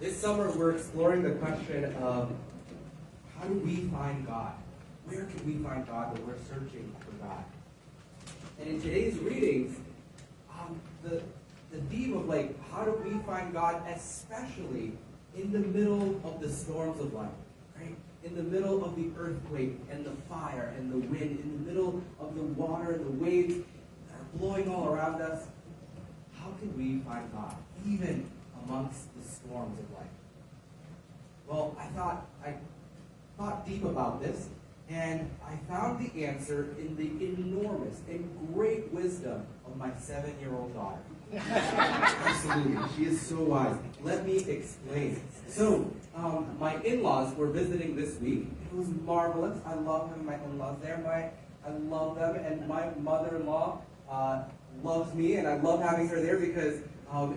This summer we're exploring the question of how do we find God? Where can we find God when we're searching for God? And in today's readings, the theme of how do we find God, especially in the middle of the storms of life, right? In the middle of the earthquake and the fire and the wind, in the middle of the water and the waves that are blowing all around us, how can we find God, even amongst the storms of life? Well, I thought deep about this, and I found the answer in the enormous and great wisdom of my 7-year-old daughter. Absolutely, she is so wise. Let me explain. So, my in-laws were visiting this week. It was marvelous. I love having my in-laws there. I love them, and my mother-in-law loves me, and I love having her there because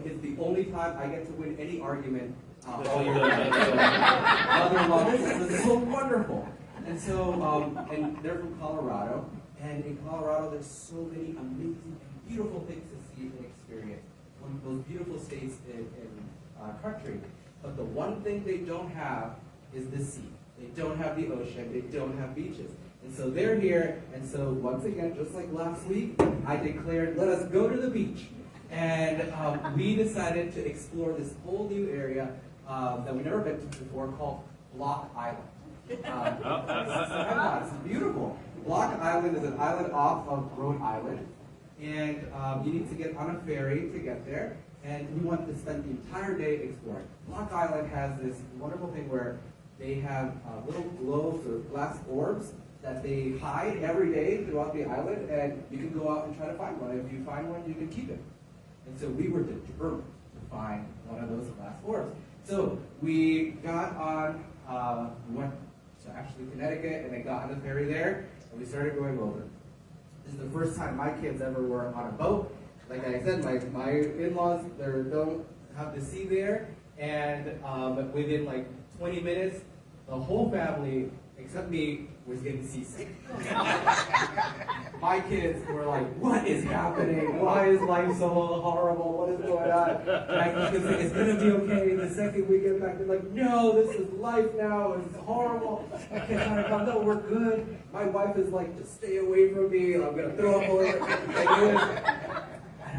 it's the only time I get to win any argument all year long. Mother-in-law, this is so wonderful. And so, and they're from Colorado, and in Colorado there's so many amazing and beautiful things to see and experience. One of those beautiful states in country. But the one thing they don't have is the sea. They don't have the ocean. They don't have beaches. And so they're here, and so once again, just like last week, I declared, let us go to the beach. And we decided to explore this whole new area that we've never been to before called Block Island. It's beautiful. Block Island is an island off of Rhode Island, and you need to get on a ferry to get there, and we want to spend the entire day exploring. Block Island has this wonderful thing where they have little globes or glass orbs that they hide every day throughout the island, and you can go out and try to find one. If you find one, you can keep it. And so we were determined to find one of those glass orbs. So we got on, we went to actually Connecticut, and I got on the ferry there, and we started going over. This is the first time my kids ever were on a boat. Like I said, my in-laws, they don't have the sea there, and within 20 minutes, the whole family, except me, was getting seasick. My kids were like, what is happening? Why is life so horrible? What is going on? And I keep saying, it's going to be okay. The second we get back, they're like, no, this is life now. It's horrible. I can't try to come. No, we're good. My wife is like, just stay away from me. I'm going to throw up all over.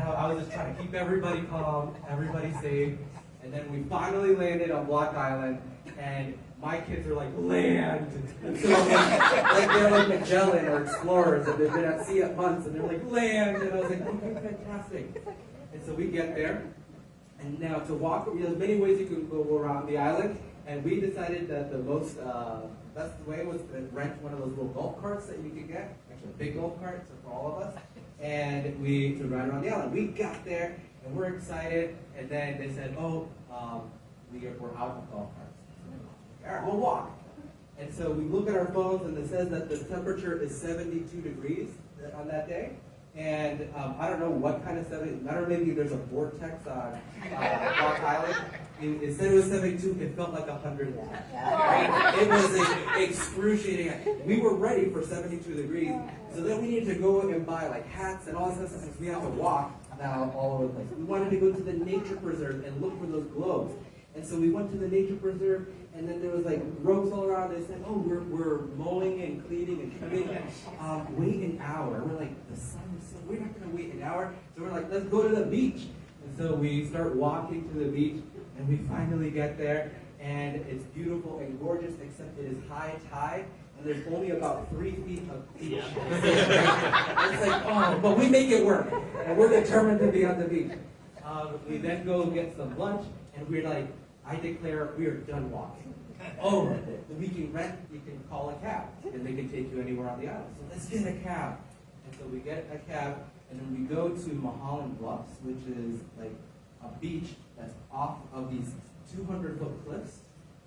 I was just trying to keep everybody calm, everybody safe. And then we finally landed on Block Island, and my kids are like, land! And so they're like Magellan or explorers, and they've been at sea at months, and they're like, land! And I was like, okay, fantastic. And so we get there, and now to walk, there's many ways you can go around the island, and we decided that the most best way was to rent one of those little golf carts that you can get, actually a big golf cart, so for all of us, and to ride around the island. We got there, and we're excited, and then they said, oh, we're out of golf carts. All right, we'll walk. And so we look at our phones, and it says that the temperature is 72 degrees on that day. And I don't know what kind of 70, I don't know, maybe there's a vortex on Block Island. It said it was 72, it felt like 100. Right? It was excruciating. We were ready for 72 degrees, so then we needed to go and buy hats and all this stuff, since we have to walk now all over the place. We wanted to go to the nature preserve and look for those globes. And so we went to the nature preserve, and then there was ropes all around. They said, oh, we're mowing and cleaning and trimming. Wait an hour. We're like, the sun is set. We're not going to wait an hour. So we're like, let's go to the beach. And so we start walking to the beach, and we finally get there. And it's beautiful and gorgeous, except it is high tide. And there's only about 3 feet of beach. It's like, oh, but we make it work. And we're determined to be on the beach. We then go get some lunch, and we're like, I declare we are done walking. Oh, we can rent, you can call a cab, and they can take you anywhere on the island. So let's get a cab. And so we get a cab, and then we go to Mulholland Bluffs, which is a beach that's off of these 200-foot cliffs.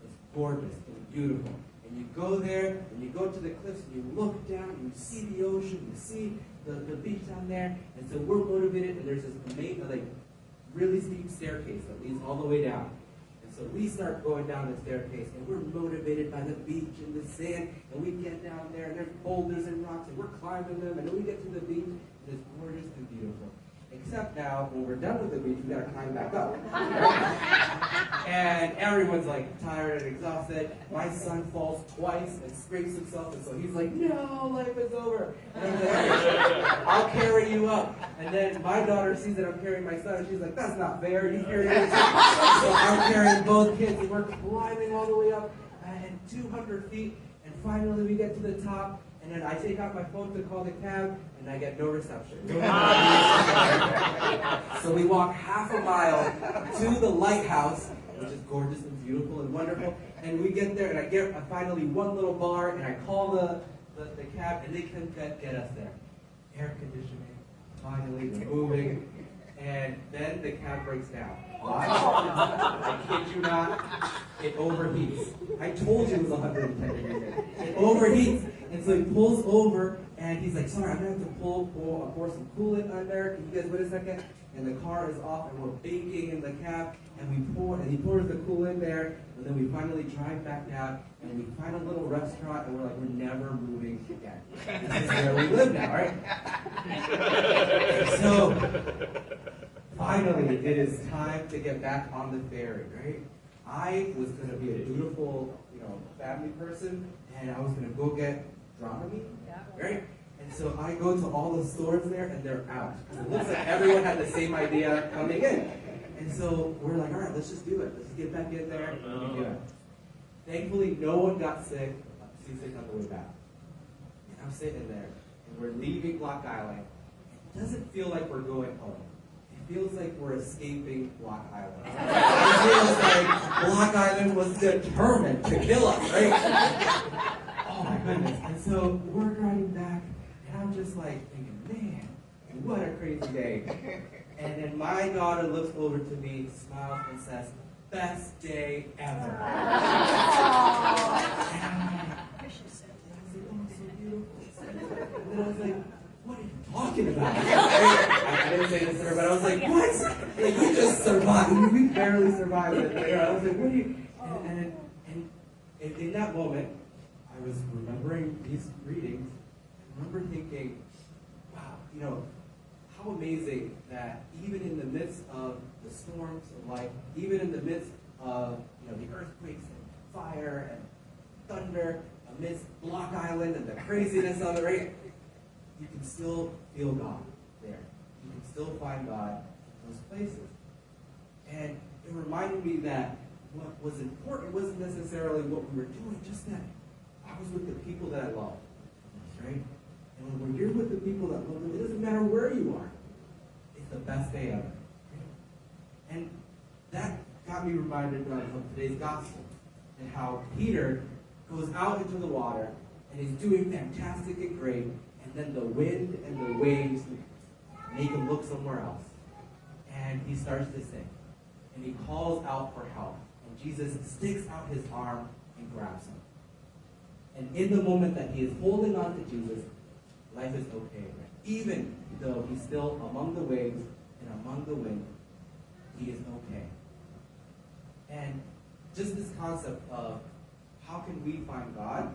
It's gorgeous and beautiful. And you go there, and you go to the cliffs, and you look down, and you see the ocean, you see the beach down there. And so we're motivated, and there's this amazing, really steep staircase that leads all the way down. And so we start going down the staircase, and we're motivated by the beach and the sand, and we get down there, and there's boulders and rocks, and we're climbing them, and then we get to the beach, and it's gorgeous and beautiful. except now, when we're done with the beach, we gotta climb back up. And everyone's like tired and exhausted. My son falls twice and scrapes himself, and so he's like, no, life is over. And I'm like, hey, I'll carry you up. And then my daughter sees that I'm carrying my son, and she's like, that's not fair, you carry him. So I'm carrying both kids, and we're climbing all the way up, and 200 feet, and finally we get to the top, and then I take out my phone to call the cab, and I get no reception. So we walk half a mile to the lighthouse, which is gorgeous and beautiful and wonderful, and we get there, and I finally one little bar, and I call the cab, and they can get us there. Air conditioning, finally, we're moving, and then the cab breaks down. Why? I kid you not, it overheats. I told you it was 110 degrees. It overheats. And so he pulls over, and he's like, sorry, I'm going to have to pour some coolant on there. Can you guys wait a second? And the car is off, and we're baking in the cab, and he pours the coolant there, and then we finally drive back down, and we find a little restaurant, and we're like, we're never moving again. This is where we live now, right? So, finally, it is time to get back on the ferry, right? I was going to be a dutiful, family person, and I was going to go get Dramamine, right? And so I go to all the stores there, and they're out. It looks like everyone had the same idea coming in. And so we're like, all right, let's just do it. Let's get back in there and do it. Thankfully, no one got seasick on the way back. And I'm sitting there, and we're leaving Block Island. It doesn't feel like we're going home. It feels like we're escaping Block Island. It feels like Block Island was determined to kill us, right? Oh my goodness. And so we're driving back, and I'm just like thinking, man, what a crazy day. And then my daughter looks over to me, smiles, and says, best day ever. And then I was like, what are you talking about? I didn't say this to her, but I was like, what? Like, you just survived. We barely survived it. I was like, what are you? And in that moment, I was remembering these readings. I remember thinking, wow, how amazing that even in the midst of the storms of life, even in the midst of the earthquakes and fire and thunder, amidst Block Island and the craziness of it, right? You can still feel God there. You can still find God in those places. And it reminded me that what was important wasn't necessarily what we were doing, just that I was with the people that I love, right? And when you're with the people that love you, it doesn't matter where you are. It's the best day ever. And that got me reminded of today's gospel and how Peter goes out into the water and he's doing fantastic and great, and then the wind and the waves make him look somewhere else. And he starts to sink. And he calls out for help. And Jesus sticks out his arm and grabs him. And in the moment that he is holding on to Jesus, life is okay. Even though he's still among the waves and among the wind, he is okay. And just this concept of how can we find God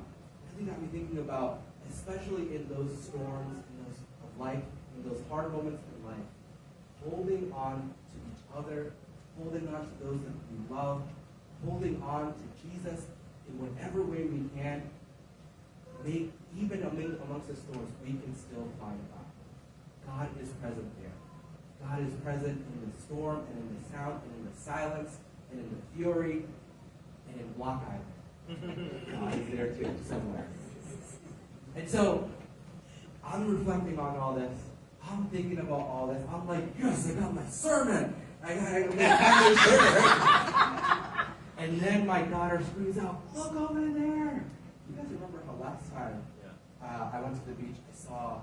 really got me thinking about, especially in those storms, in those of life, in those hard moments in life, holding on to each other, holding on to those that we love, holding on to Jesus in whatever way we can. Even amongst the storms, we can still find God. God is present there. God is present in the storm, and in the sound, and in the silence, and in the fury, and in Block Island. God is there too, somewhere. And so, I'm reflecting on all this. I'm thinking about all this. I'm like, yes, I got my sermon. I got my sermon. And then my daughter screams out, look over there. You guys remember how last time I went to the beach, I saw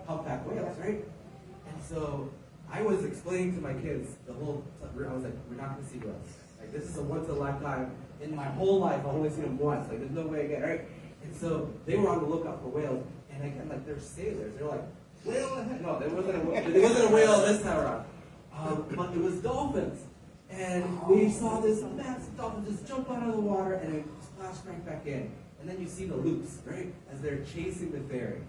humpback whales, right? And so I was explaining to my kids I was like, we're not going to see whales. Like, this is a once in a lifetime. In my whole life, I've only seen them once. Like, there's no way again, right? And so they were on the lookout for whales. And again, like, they're sailors. They're like, whale ahead. No, there wasn't a whale this time around. But it was dolphins. And we saw this massive dolphin just jump out of the water and it splashed right back in. And then you see the loops, right, as they're chasing the ferry.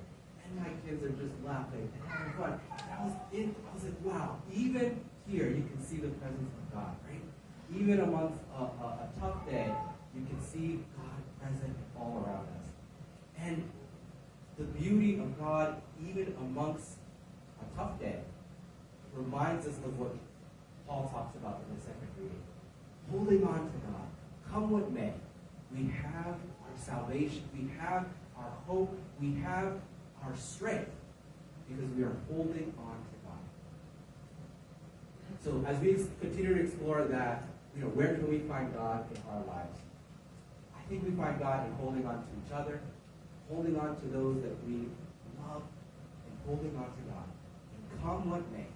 and my kids are just laughing and having fun. And I was like, wow, even here you can see the presence of God, right? Even amongst a tough day, you can see God present all around us. And the beauty of God, even amongst a tough day, reminds us of what Paul talks about in the second reading. Holding on to God, come what may. We have our salvation, we have our hope, we have our strength, because we are holding on to God. So as we continue to explore that, where can we find God in our lives? I think we find God in holding on to each other, holding on to those that we love, and holding on to God. And come what may,